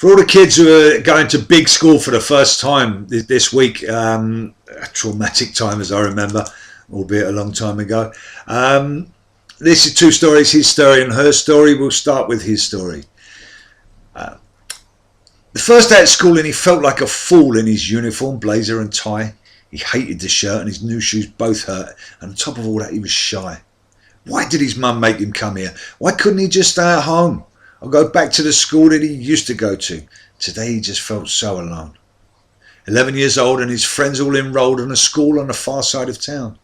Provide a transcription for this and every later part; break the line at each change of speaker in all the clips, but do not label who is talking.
For all the kids who are going to big school for the first time this week, a traumatic time as I remember, albeit a long time ago. This is two stories, his story and her story. We'll start with his story. The first day at school, and he felt like a fool in his uniform, blazer and tie. He hated the shirt and his new shoes both hurt, and on top of all that he was shy. Why did his mum make him come here? Why couldn't he just stay at home or go back to the school that he used to go to? Today he just felt so alone. 11 years old and his friends all enrolled in a school on the far side of town.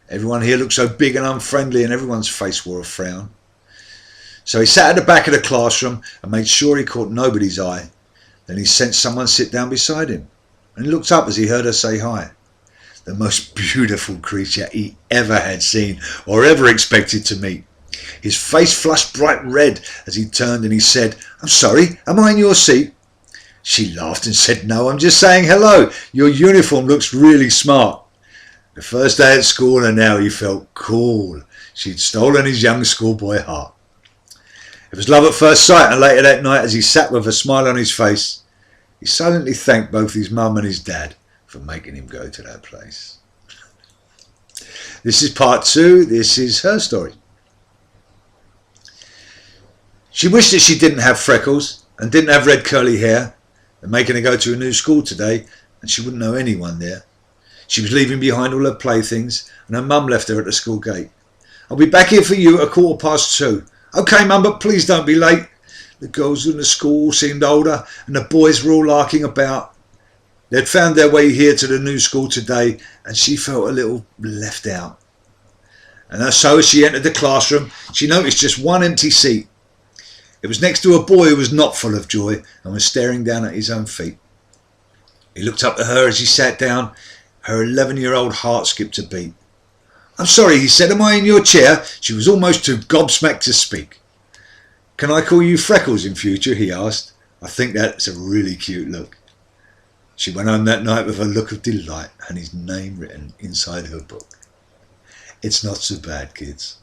Everyone here looked so big and unfriendly and everyone's face wore a frown. So he sat at the back of the classroom and made sure he caught nobody's eye. Then he sensed someone sit down beside him and he looked up as he heard her say hi. The most beautiful creature he ever had seen or ever expected to meet. His face flushed bright red as he turned and he said, "I'm sorry, am I in your seat?" She laughed and said, "No, I'm just saying hello. Your uniform looks really smart." The first day at school and now he felt cool. She'd stolen his young schoolboy heart. It was love at first sight, and later that night as he sat with a smile on his face, he silently thanked both his mum and his dad for making him go to that place. This is part 2. This is her story. She wished that she didn't have freckles and didn't have red curly hair. They're making her go to a new school today and she wouldn't know anyone there. She was leaving behind all her playthings and her mum left her at the school gate. "I'll be back here for you at 2:15. "Okay, mum, but please don't be late." The girls in the school seemed older and the boys were all larking about. They'd found their way here to the new school today and she felt a little left out. And so as she entered the classroom, she noticed just one empty seat. It was next to a boy who was not full of joy and was staring down at his own feet. He looked up at her as he sat down. Her 11-year-old heart skipped a beat. "I'm sorry," he said, "am I in your chair?" She was almost too gobsmacked to speak. "Can I call you Freckles in future?" he asked. "I think that's a really cute look." She went home that night with a look of delight and his name written inside her book. It's not so bad, kids.